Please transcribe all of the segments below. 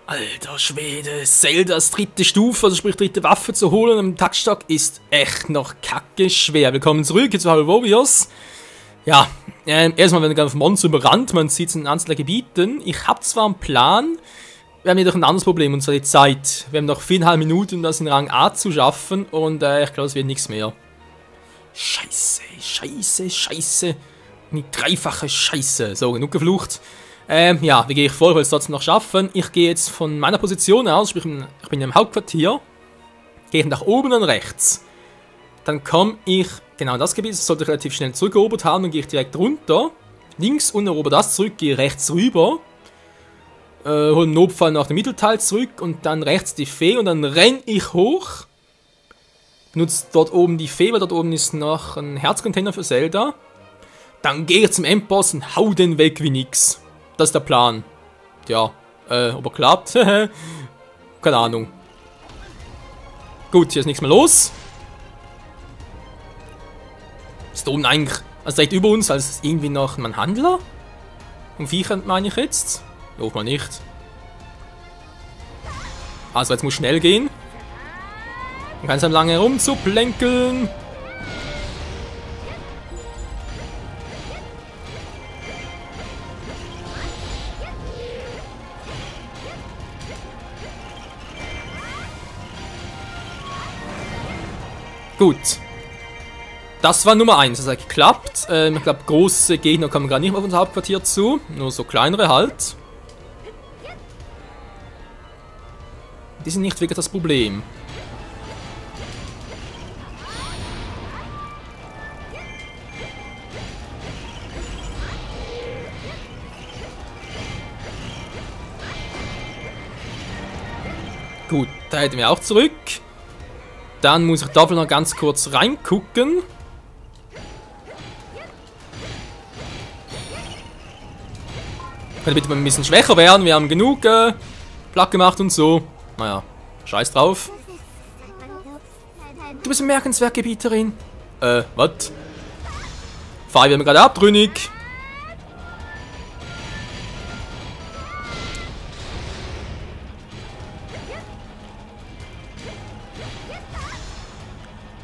Alter Schwede, Zeldas dritte Stufe, also sprich dritte Waffe zu holen am Touchstock ist echt noch kacke schwer. Willkommen zurück, jetzt war Warriors. Ja, erstmal werden wir auf Monster überrannt, man sieht es in einzelnen Gebieten. Ich habe zwar einen Plan, wir haben jedoch ein anderes Problem, und zwar die Zeit. Wir haben noch 4,5 Minuten, um das in Rang A zu schaffen, und ich glaube, es wird nichts mehr. Scheiße, scheiße, scheiße. Die dreifache Scheiße. So, genug geflucht. Ja, wie gehe ich vor? Ich will es trotzdem noch schaffen. Ich gehe jetzt von meiner Position aus, sprich, ich bin im Hauptquartier, gehe ich nach oben und rechts. Dann komme ich genau in das Gebiet, das sollte ich relativ schnell zurückerobert haben, dann gehe ich direkt runter. Links und erober das zurück, gehe rechts rüber. Hole im Notfall nach dem Mittelteil zurück und dann rechts die Fee und dann renne ich hoch. Benutze dort oben die Fee, weil dort oben ist noch ein Herzcontainer für Zelda. Dann gehe ich zum Endboss und hau den weg wie nix. Das ist der Plan. Ja, ob er klappt? Keine Ahnung. Gut, hier ist nichts mehr los. Ist da oben eigentlich, also direkt über uns, als irgendwie noch ein Handler? Und Viecher meine ich jetzt? Ich hoffe mal nicht. Also jetzt muss schnell gehen. Man kann es lange herumzuplänkeln. Gut. Das war Nummer 1, das hat geklappt. Ich glaube, große Gegner kommen gar nicht mehr auf unser Hauptquartier zu. Nur so kleinere halt. Die sind nicht wirklich das Problem. Gut, da hätten wir auch zurück. Dann muss ich dafür noch ganz kurz reingucken. Könnte bitte mal ein bisschen schwächer werden. Wir haben genug platt gemacht und so. Naja, scheiß drauf. Du bist eine Merkenswertgebieterin. Was? Fahr wir gerade abtrünnig.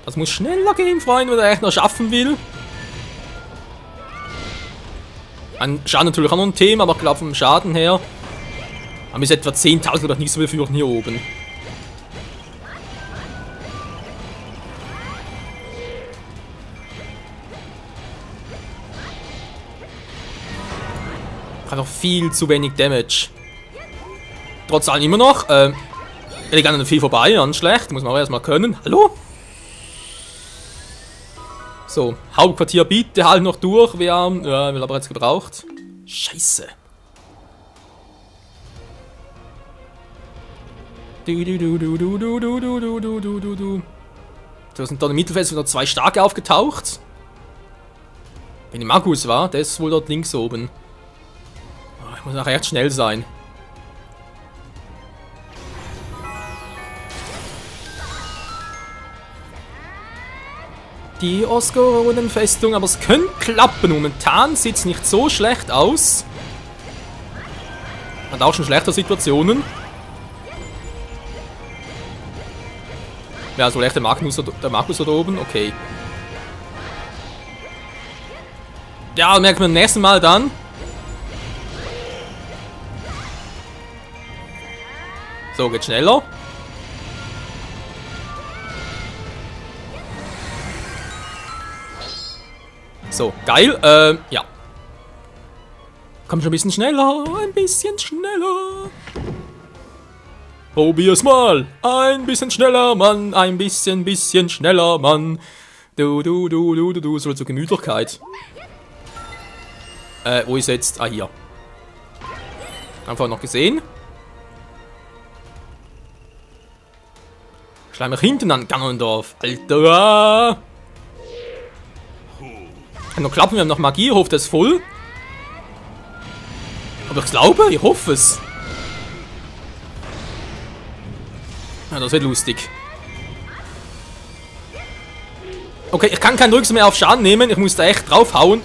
Das muss schneller gehen, Freunde, wenn er echt noch schaffen will. Ein Schaden natürlich auch noch ein Thema, aber ich glaube vom Schaden her haben wir etwa 10.000 oder nicht so befürchten hier oben. Einfach viel zu wenig Damage. Trotz allem immer noch. Elegant an viel vorbei, ganz schlecht. Muss man auch erstmal können. Hallo? So, Hauptquartier bitte halt noch durch. Wir haben aber jetzt gebraucht. Scheiße. So sind da im Mittelfeld wieder 2 starke aufgetaucht. Wenn die Magus war, der ist wohl dort links oben. Oh, ich muss nachher echt schnell sein. Die Oscorone-Festung, aber es könnte klappen. Momentan sieht es nicht so schlecht aus. Hat auch schon schlechte Situationen. Ja, so leicht der Magnus da oben, okay. Ja, merken wir beim nächsten Mal dann. So, geht schneller. So, geil, ja. Komm schon ein bisschen schneller, ein bisschen schneller. Probier's mal, ein bisschen schneller, Mann, ein bisschen schneller, Mann. Du, so zur Gemütlichkeit. Wo ist jetzt? Ah, hier. Einfach noch gesehen. Schleim mich hinten an Ganondorf, Alter. Kann noch klappen, wir haben noch Magie, ich hoffe, das ist voll. Aber ich glaube, ich hoffe es. Ja, das wird lustig. Okay, ich kann keinen Rücksicht mehr auf Schaden nehmen, ich muss da echt draufhauen.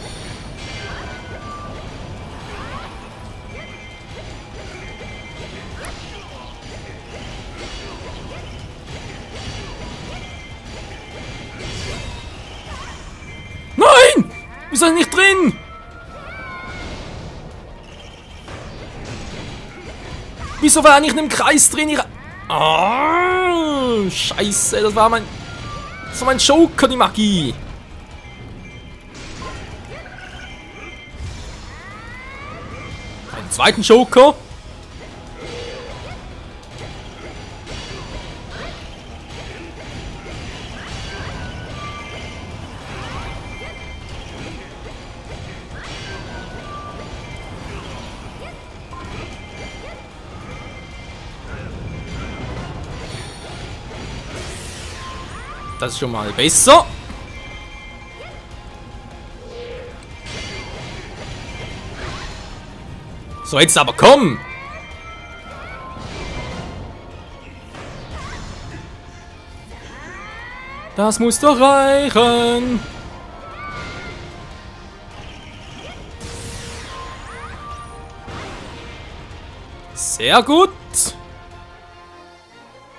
ist nicht drin? Wieso war er nicht in einem Kreis drin? Ah, scheiße, das war mein Joker, die Magie. Einen zweiten Joker. Das ist schon mal besser. So, jetzt aber komm! Das muss doch reichen! Sehr gut!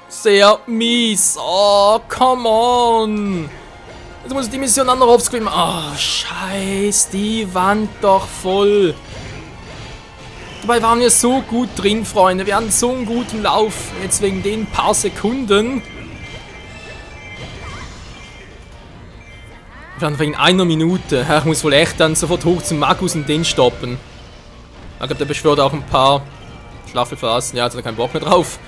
Sehr mies! Oh, come on! Jetzt muss ich die Mission an der Offscreen machen. Oh, scheiß, die Wand doch voll! Dabei waren wir so gut drin, Freunde. Wir hatten so einen guten Lauf. Jetzt wegen den paar Sekunden. Dann wegen einer Minute. Ich muss wohl echt dann sofort hoch zum Magus und den stoppen. Ich glaube, der beschwört auch ein paar Schlafphasen. Ja, hat er keinen Bock mehr drauf.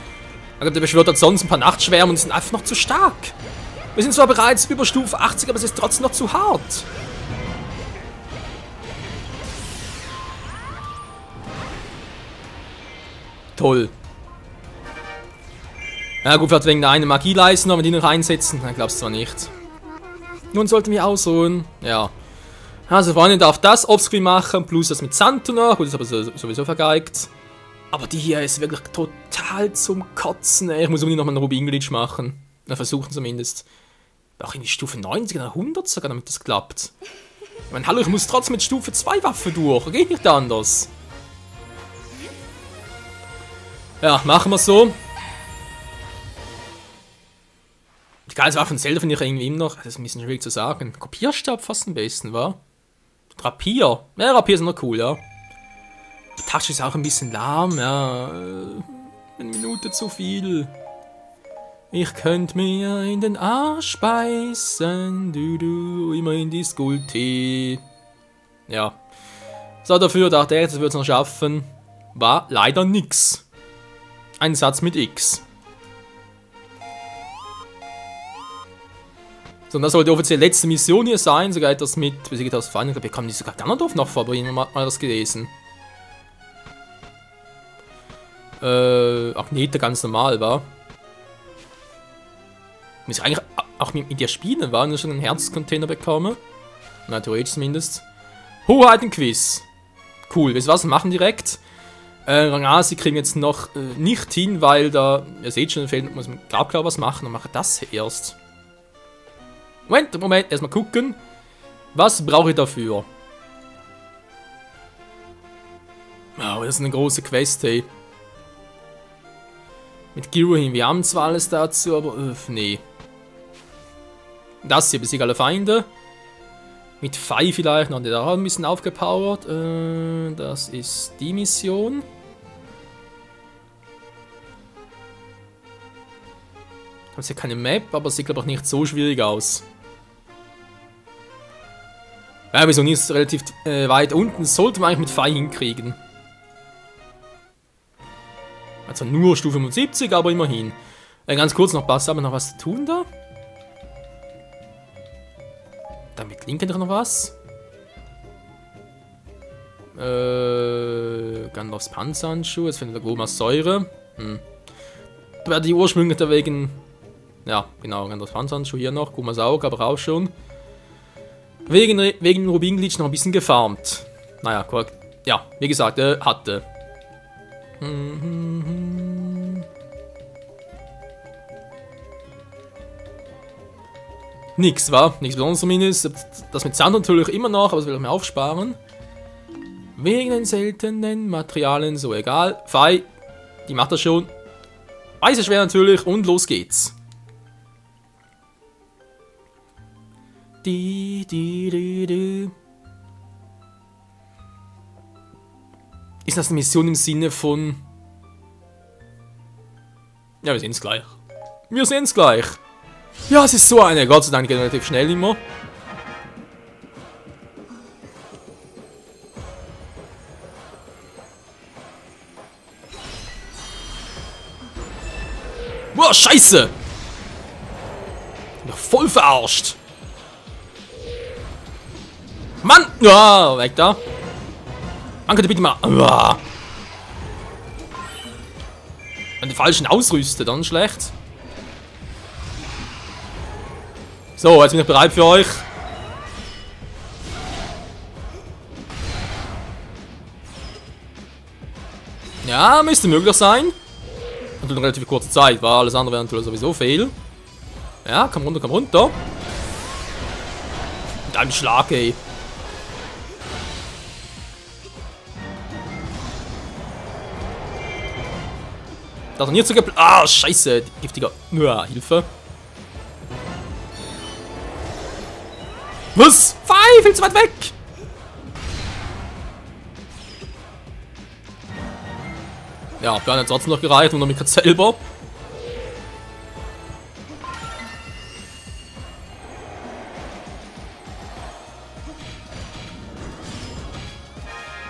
Ich glaube, der beschwört hat sonst ein paar Nachtschwärme und sind einfach noch zu stark. Wir sind zwar bereits über Stufe 80, aber es ist trotzdem noch zu hart. Toll. Ja gut, vielleicht wegen der einen Magieleisten, wenn wir die noch einsetzen. Ich glaube es zwar nicht. Nun sollten wir ausruhen. Ja. Also Freunde darf das Offscreen machen, plus das mit Santo noch. Gut, das ist aber sowieso vergeigt. Aber die hier ist wirklich total zum Kotzen. Ich muss unbedingt nochmal einen Rubin-Glitch machen. Na, versuchen zumindest. Auch in die Stufe 90 oder 100 sogar, damit das klappt. Ich meine, hallo, ich muss trotzdem mit Stufe 2 Waffe durch. Geht nicht anders. Ja, machen wir so. Die geilste Waffe von Zelda finde ich irgendwie immer noch. Das ist ein bisschen schwierig zu sagen. Kopierstab fast am besten, wa? Rapier. Ja, Rapier ist noch cool, ja. Die Tasche ist auch ein bisschen lahm, ja. Eine Minute zu viel. Ich könnte mir in den Arsch beißen. Du, immer in die Skulti. Ja. So, dafür dachte ich, das würde es noch schaffen. War leider nix. Ein Satz mit X. So, und das sollte offiziell letzte Mission hier sein. Sogar etwas mit, wie geht das Final? Ich glaube, wir kamen die sogar Ganondorf noch vor, aber ich habe mal das gelesen. Agneta ganz normal war. Muss ich eigentlich auch mit dir spielen, war? Nur schon einen Herzcontainer bekommen. Na, theoretisch zumindest. Hoheiten-Quiz. Cool, wisst ihr was? Wir machen direkt. Rang A, sie kriegen jetzt noch nicht hin, weil da, ihr seht schon, fehlt, muss man klar was machen und mache das erst. Moment, erstmal gucken. Was brauche ich dafür? Oh, das ist eine große Quest, hey. Mit Giruhin, wir haben zwar alles dazu, aber nee. Das hier, besiegt alle Feinde. Mit Fei vielleicht noch, der auch ein bisschen aufgepowert. Das ist die Mission. Ich habe hier keine Map, aber sieht glaube ich nicht so schwierig aus. Ja, wieso nicht, ist relativ weit unten. Das sollte man eigentlich mit Fei hinkriegen. Also nur Stufe 75, aber immerhin. Ganz kurz noch, haben wir noch was zu tun da? Damit Link noch was. Gandalfs Panzerhandschuhe, jetzt finden wir Gomas Säure. Aber die ursprünglich wegen. Ja, genau, Gandalfs Panzerhandschuhe hier noch, Gomas Auge, aber auch schon. Wegen Rubin-Glitch noch ein bisschen gefarmt. Naja, korrekt. Ja, wie gesagt, hatte. Nix, wa? Nichts Besonderes zumindest. Das mit Sand natürlich immer noch, aber das will ich mir aufsparen. Wegen den seltenen Materialien, so egal. Fei, die macht das schon. Eise schwer natürlich und los geht's. Ist das eine Mission im Sinne von... Ja, wir sehen es gleich. Wir sehen es gleich. Ja, es ist so eine. Gott sei Dank geht relativ schnell immer. Boah, scheiße! Ich bin doch voll verarscht. Mann! Ja, weg da. Man könnte bitte mal... Wenn den falschen ausrüste, dann schlecht. So, jetzt bin ich bereit für euch. Ja, müsste möglich sein. Und eine relativ kurze Zeit, weil alles andere wäre natürlich sowieso fehl. Ja, komm runter, komm runter. Mit einem Schlag, ey. Da ist er nicht so geplant. Ah, scheiße. Giftiger. Ja, Hilfe. Was? Viel zu weit weg. Ja, Björn hat trotzdem noch gereicht und noch mich selber.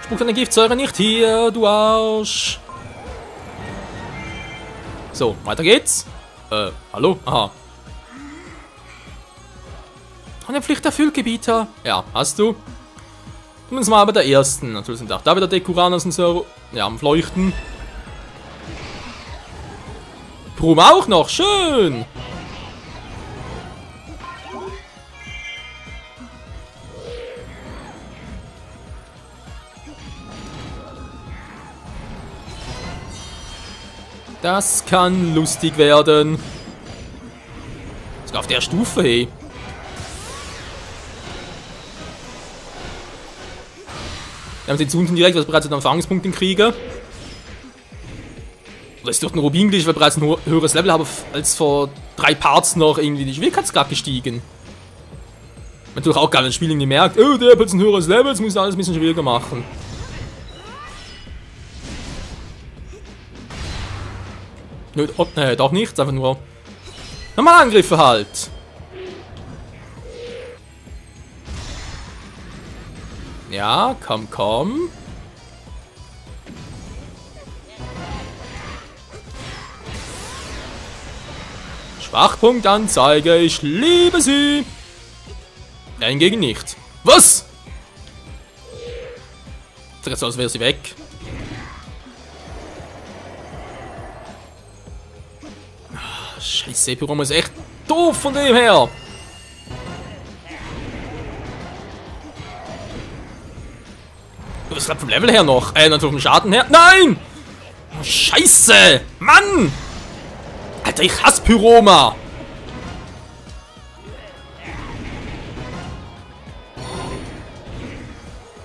Spuck deine Giftsäure nicht hier, du Arsch. So, weiter geht's. Hallo? Aha. Eine Pflicht erfüllt, Gebieter. Ja, hast du. Und jetzt mal bei der ersten. Natürlich sind auch da wieder Dekuranos und so. Ja, am Leuchten. Brum auch noch. Schön. Das kann lustig werden. Sogar auf der Stufe, hey. Wir haben jetzt unten direkt, was bereits einen Erfahrungspunkten kriege. Oder ist durch den Rubin gleich, weil ich bereits ein höheres Level habe als vor 3 Parts noch irgendwie die Schwierigkeitsgrad gestiegen. Natürlich auch geil, wenn das Spiel irgendwie merkt, oh, der hat jetzt ein höheres Level, jetzt muss alles ein bisschen schwieriger machen. Nö, doch nicht, einfach nur normal Angriffe halt. Ja, komm, komm. Schwachpunktanzeige, ich liebe sie. Nein, hingegen nicht. Was? Sieht so aus, wäre sie weg. Scheiße, Pyrom ist echt doof von dem her. Das klappt vom Level her noch. Natürlich vom Schaden her. Nein! Oh, Scheiße! Mann! Alter, ich hasse Pyroma!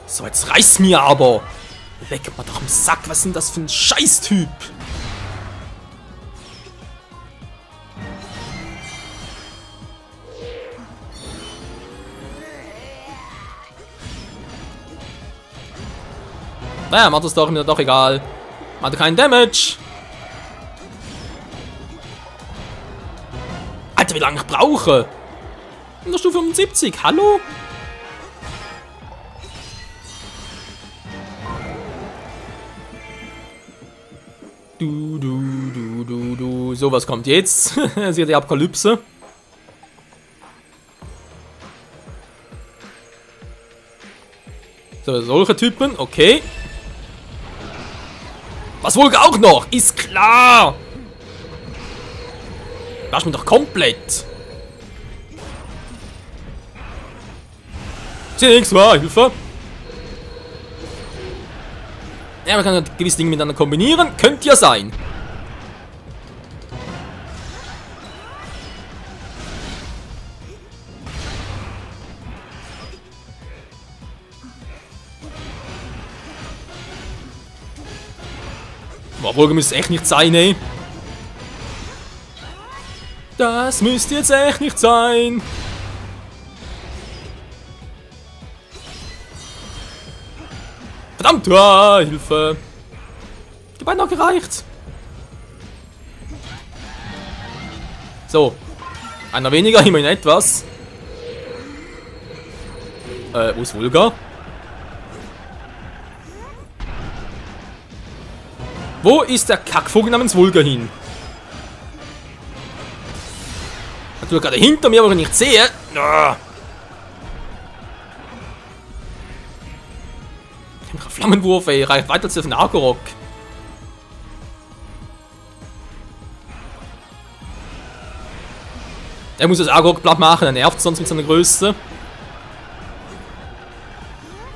So, jetzt reiß mir aber! Leck mal doch im Sack, was ist denn das für ein Scheißtyp? Naja, macht das doch mir doch egal. Macht keinen Damage. Alter, wie lange ich brauche. In der Stufe 75, hallo? So, was kommt jetzt? Sieht die Apokalypse. So, solche Typen, okay. Was wohl auch noch? Ist klar! Lass mich doch komplett! Ist ja nichts, war Hilfe! Ja, man kann gewisse Dinge miteinander kombinieren. Könnte ja sein. Obwohl, müsste es echt nicht sein, ey. Das müsste jetzt echt nicht sein. Verdammt, ah, Hilfe. Die beiden noch gereicht. So. Einer weniger, immerhin etwas. Wo ist Vulga? Wo ist der Kackvogel namens Vulga hin? Natürlich gerade hinter mir, aber ich nicht sehe. Ah. Flammenwurf, ey, reicht weiter als auf den Argorok. Der muss das Argorok platt machen, er nervt sonst mit seiner Größe.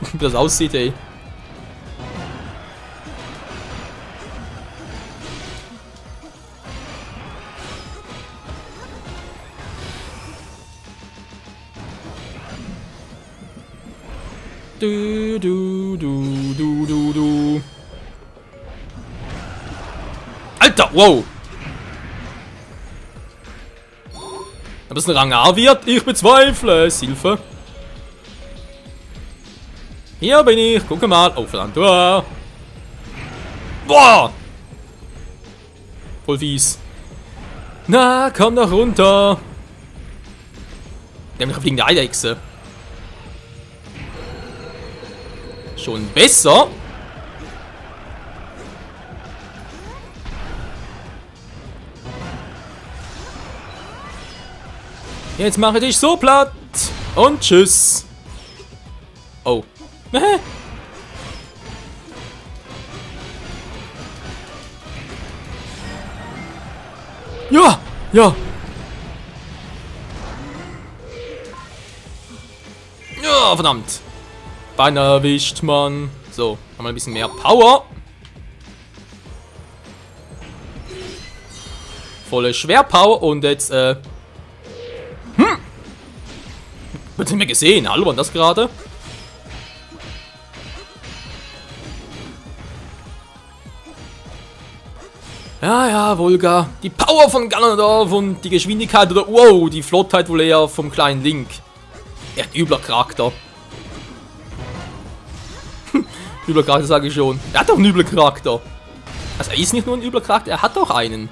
Wie das aussieht, ey. Du, du, du, du, du, du. Alter, wow. Ob es ein Rang A wird? Ich bezweifle es. Hilfe. Hier bin ich. Guck mal. Oh, verdammt. Boah. Voll fies. Na, komm doch runter. Nämlich auf fliegende Eidechse. Schon besser. Jetzt mache dich so platt. Und tschüss. Oh. Ja, ja. Ja, verdammt. Beinahe erwischt, Mann. So, haben wir ein bisschen mehr Power. Volle Schwerpower und jetzt, Wird nicht mehr gesehen. Hallo, war das gerade? Ja, ja, Vulga. Die Power von Ganondorf und die Geschwindigkeit oder, wow, die Flottheit wohl eher vom kleinen Link. Er hat übler Charakter. Übler Charakter sage ich schon. Er hat auch einen übler Charakter. Also er ist nicht nur ein übler Charakter, er hat auch einen.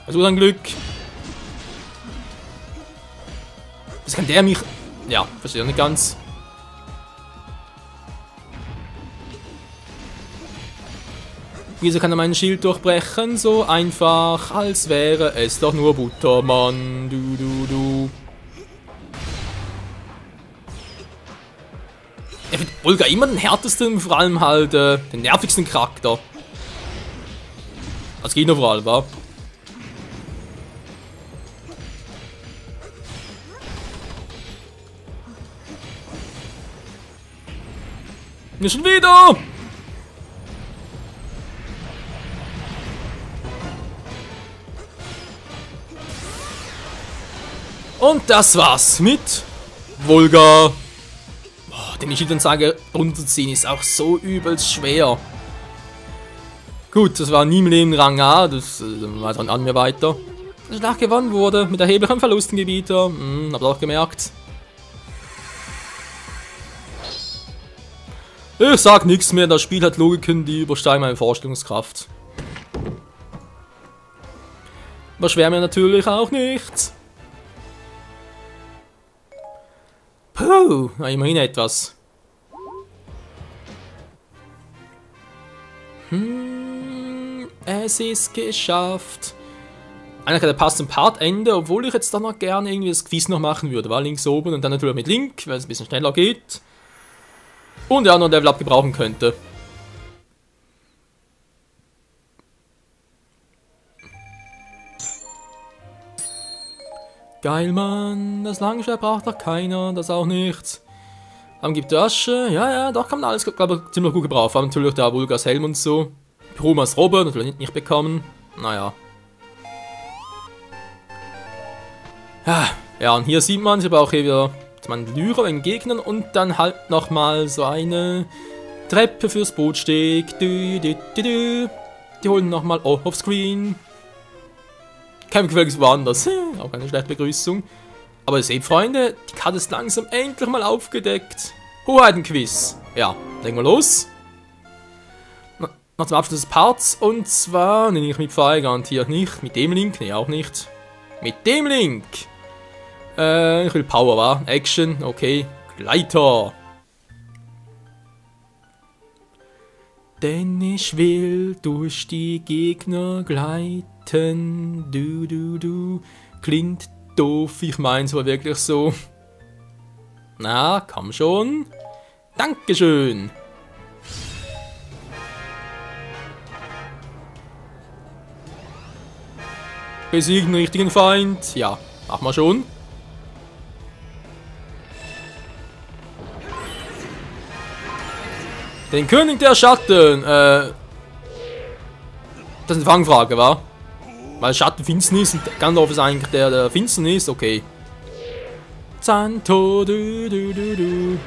Also ein Glück. Was kann der mich... Ja, verstehe ich nicht ganz. Wieso kann er meinen Schild durchbrechen? So einfach, als wäre es doch nur Buttermann. Du, du, du. Er findet Vulga immer den härtesten, vor allem halt den nervigsten Charakter. Als Gegner vor allem, wa? Nicht schon wieder! Und das war's mit Vulga. Den Schildansage runterzuziehen ist auch so übelst schwer. Gut, das war nie im Leben Rang A, das war dann an mir weiter. Die Schlacht gewonnen wurde mit erheblichen Verlusten Gebieter. Habt ihr auch gemerkt. Ich sag nichts mehr, das Spiel hat Logiken, die übersteigen meine Vorstellungskraft. Aber schwer mir natürlich auch nicht. Puh, na immerhin etwas. Es ist geschafft. Eigentlich der passt zum Partende, obwohl ich jetzt dann noch gerne irgendwie das Quiz noch machen würde. War links oben und dann natürlich mit Link, weil es ein bisschen schneller geht. Und ja, noch ein Level-Up gebrauchen könnte. Geil, Mann. Das Langschwert braucht doch keiner, das auch nicht. Dann gibt Asche. Ja, ja, doch kann man alles, glaube ich, ziemlich gut gebrauchen. Aber natürlich der Vulgas Helm und so. Pirumas Robbe, natürlich nicht bekommen. Naja. Ja, und hier sieht man, ich brauche hier wieder meinen Lyra bei den Gegnern und dann halt nochmal so eine Treppe fürs Bootsteg. Die holen nochmal offscreen. Kein Gefälligst woanders. Auch eine schlechte Begrüßung. Aber ihr seht, Freunde, die Karte ist langsam endlich mal aufgedeckt. Hoheitenquiz. Ja, legen wir los. Noch zum Abschluss des Parts. Und zwar nehme ich mit Pfeil garantiert nicht. Mit dem Link? Nee, auch nicht. Mit dem Link. Ich will Power, wa? Action, okay. Gleiter. Denn ich will durch die Gegner gleiten. Du. Klingt doof, ich mein's aber wirklich so. Na, komm schon. Dankeschön. Besiegen den richtigen Feind. Ja, machen wir schon. Den König der Schatten. Das ist eine Fangfrage, wa? Weil Schatten Finsternis und Gandalf ist eigentlich der Finsternis. Okay. Santo, du.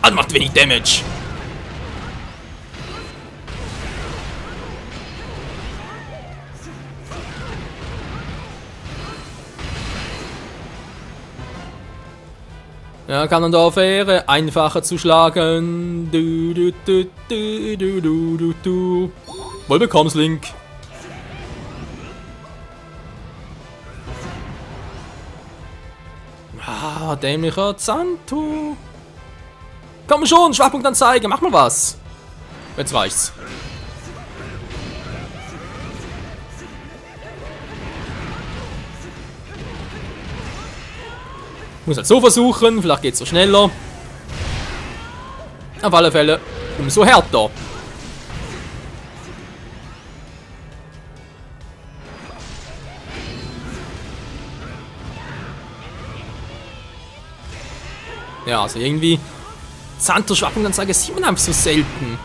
Ah, macht wenig Damage. Ja, Ganondorf wäre einfacher zu schlagen. Du. Wohl bekommst, Link. Ah, dämlicher Santo. Komm schon, Schwachpunktanzeige, mach mal was. Jetzt reicht's. Muss halt so versuchen, vielleicht geht's so schneller. Auf alle Fälle umso härter. Ja, also irgendwie Santos Schwachpunktanzeige sieht man einfach so selten.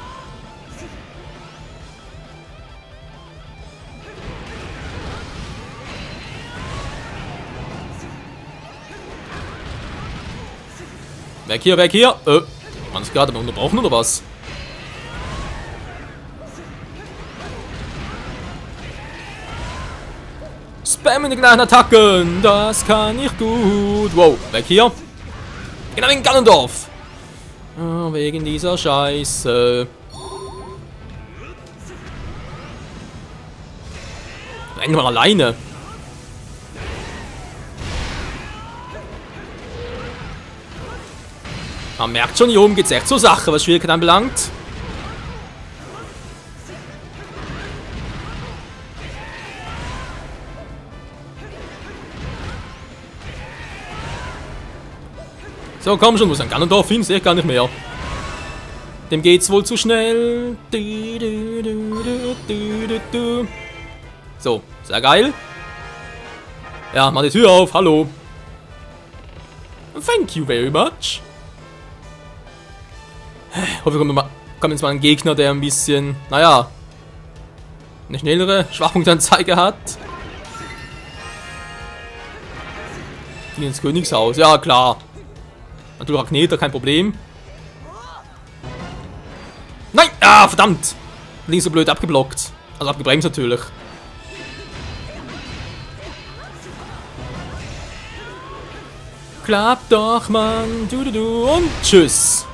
Weg hier. Man ist gerade unterbrochen oder was? Spam in die kleinen Attacken. Das kann ich gut. Wow, weg hier. Genau wegen Ganondorf. Oh, wegen dieser Scheiße. Endlich mal alleine. Man merkt schon, hier oben geht es echt zur Sache, was Schwierigkeit anbelangt. So, komm schon, muss ein Ganondorf hin, sehe ich gar nicht mehr. Dem geht's wohl zu schnell. So, sehr geil. Ja, mach die Tür auf, hallo. Thank you very much. Ich hoffe, kommt jetzt mal ein Gegner, der ein bisschen, naja, eine schnellere Schwachpunktanzeige hat. Die ins Königshaus, ja klar. Natürlich Agneta, kein Problem. Nein! Ah, verdammt! Links so blöd abgeblockt. Also abgebremst natürlich. Klappt doch, Mann. Du. Und tschüss.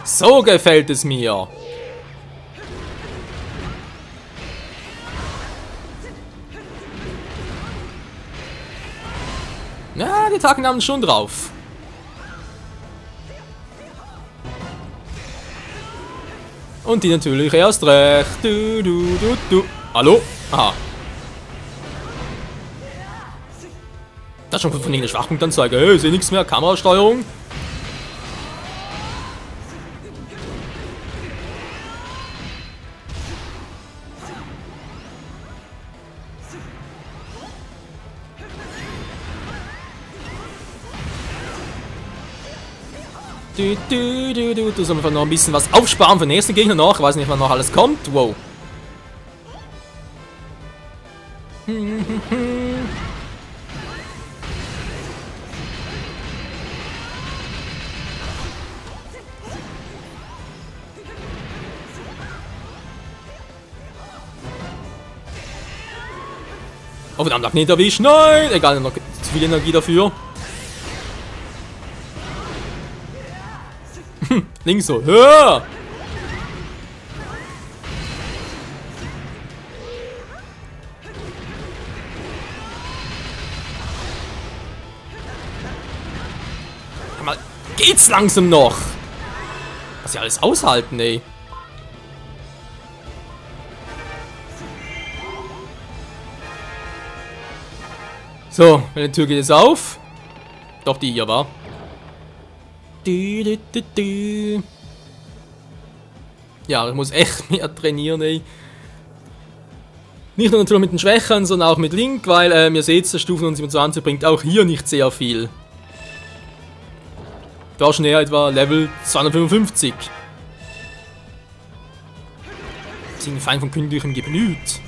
So gefällt es mir. Ja, die Attacken haben schon drauf. Und die natürlich erst recht. Du. Hallo? Aha. Das ist schon von der Schwachpunktanzeige. Hey, ich sehe nichts mehr. Kamerasteuerung. Du sollst einfach noch ein bisschen was aufsparen für den nächsten Gegner noch. Ich weiß nicht, wann noch alles kommt. Wow. Oh verdammt, nicht erwischt. Nein! Egal, noch zu viel Energie dafür. Links so. Ja! Mal, geht's langsam noch? Was sie alles aushalten, ey. So, welche Tür geht jetzt auf? Doch, die hier war. Ja, ich muss echt mehr trainieren, ey. Nicht nur natürlich mit den Schwächen, sondern auch mit Link, weil ihr seht, der Stufen 27 bringt auch hier nicht sehr viel. Da war schon eher etwa Level 255. Sind Feind von Königlichen geblüht.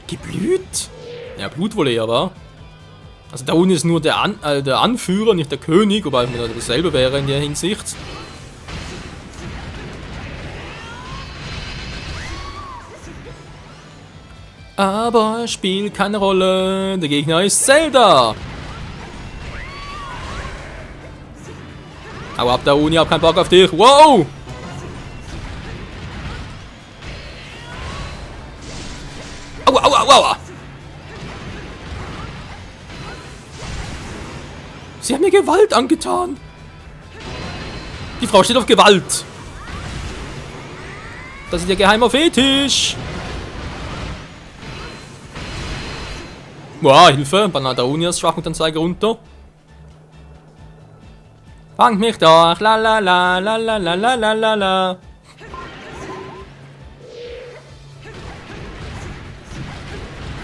Geblüht? Ja, Blut wohl eher, war. Also da unten ist nur der Anführer, nicht der König, wobei mir dasselbe wäre in der Hinsicht. Aber es spielt keine Rolle. Der Gegner ist Zelda. Hau ab, da Uni, hab keinen Bock auf dich. Wow! Aua, aua, aua, aua! Sie haben mir Gewalt angetan. Die Frau steht auf Gewalt. Das ist ihr geheimer Fetisch. Wow, Hilfe. Banadaunias Schwachpunktanzeige runter. Fangt mich doch. La la la la la la la la la la.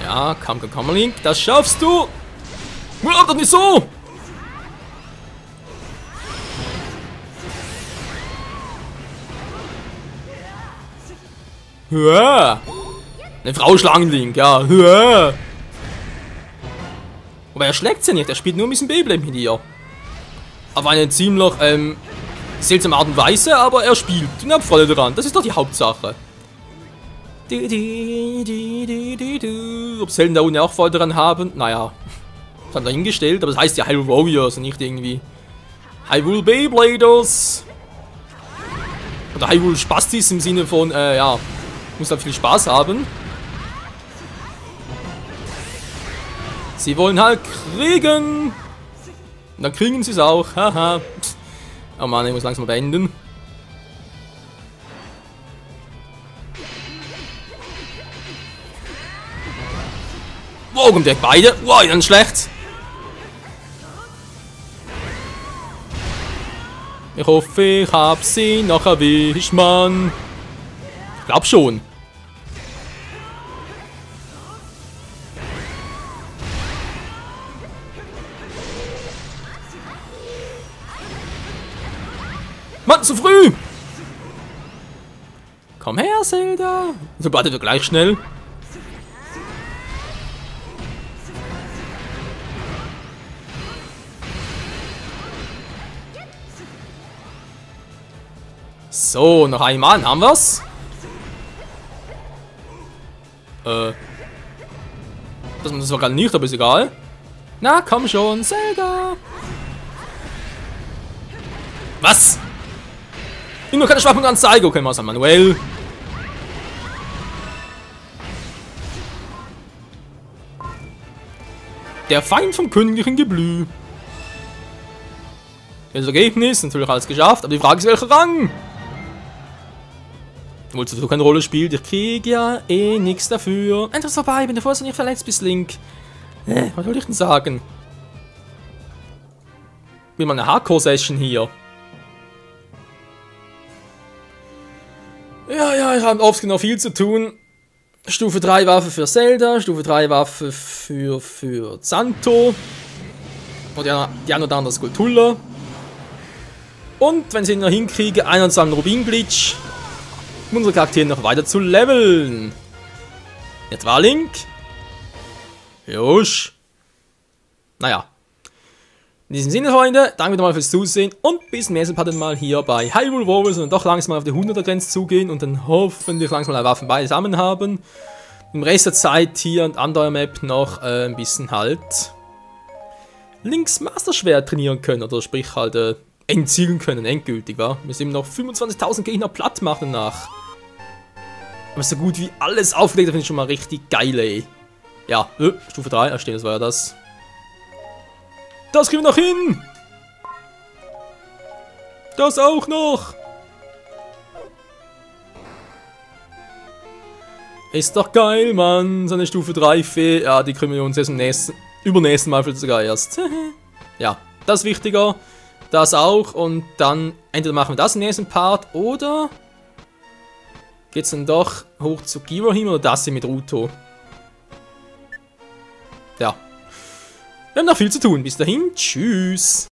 Ja, komm, Link. Das schaffst du. Wow, das nicht so. Ja. Eine Frau schlagen, Link, ja. Ja. Aber er schlägt sie nicht, er spielt nur ein bisschen Beyblade mit ihr. Auf eine ziemlich seltsame Art und Weise, aber er spielt und er hat Freude daran. Das ist doch die Hauptsache. Ob Zelda da unten auch Freude daran haben? Naja, das haben wir dahingestellt, aber das heißt ja Hyrule Warriors und nicht irgendwie Hyrule Beybladers. Oder Hyrule Spastis im Sinne von, ja, muss halt viel Spaß haben. Sie wollen halt kriegen. Und dann kriegen sie es auch. Haha. Oh Mann, ich muss langsam beenden. Wow, kommt der beide. Wow, dann schlecht. Ich hoffe, ich hab sie noch erwischt, Mann. Ich glaub schon. Mann, zu früh! Komm her, Zelda! So, warte doch gleich schnell. So, noch einmal, haben wir's? Das war gerade nicht, aber ist egal. Na, komm schon, Zelda! Was? Ich nur keine Schwachpunktanzeige. Okay, mal manuell. Der Feind vom königlichen Geblüt. Das Ergebnis, natürlich alles geschafft, aber die Frage ist, welcher Rang? Obwohl es so keine Rolle spielt, ich kriege ja eh nichts dafür. Endlich vorbei, wenn du vorher nicht verletzt bist, Link. Was soll ich denn sagen? Wie mal eine Hardcore-Session hier. Ja, ich habe oft noch viel zu tun. Stufe 3 Waffe für Zelda, Stufe 3 Waffe für Santo. Und die ein oder andere Skulltula. Und wenn ich ihn noch hinkriege, 21 Rubin-Glitch, um unsere Charaktere noch weiter zu leveln. Jetzt war Link. Josh. Naja. In diesem Sinne, Freunde, danke wieder mal fürs Zusehen und bis zum nächsten Mal hier bei Hyrule Warriors und doch langsam mal auf die 100er Grenze zugehen und dann hoffentlich langsam mal Waffen beisammen haben. im Rest der Zeit hier und an der Map noch ein bisschen halt links Master-Schwert trainieren können, oder sprich halt endzielen können, endgültig, wa? Wir sind noch 25.000 Gegner platt machen danach. Aber so gut wie alles aufgelegt, finde ich schon mal richtig geil, ey. Ja, Stufe 3, ah, stimmt, das war ja das. Das kriegen wir noch hin! Das auch noch! Ist doch geil, Mann. So eine Stufe 3 Fee. Ja, die kriegen wir uns jetzt im übernächsten Mal vielleicht sogar erst. Ja, das ist wichtiger. Das auch. Und dann entweder machen wir das im nächsten Part oder geht's dann doch hoch zu Girahim oder das hier mit Ruto. Ja. Wir haben noch viel zu tun. Bis dahin. Tschüss.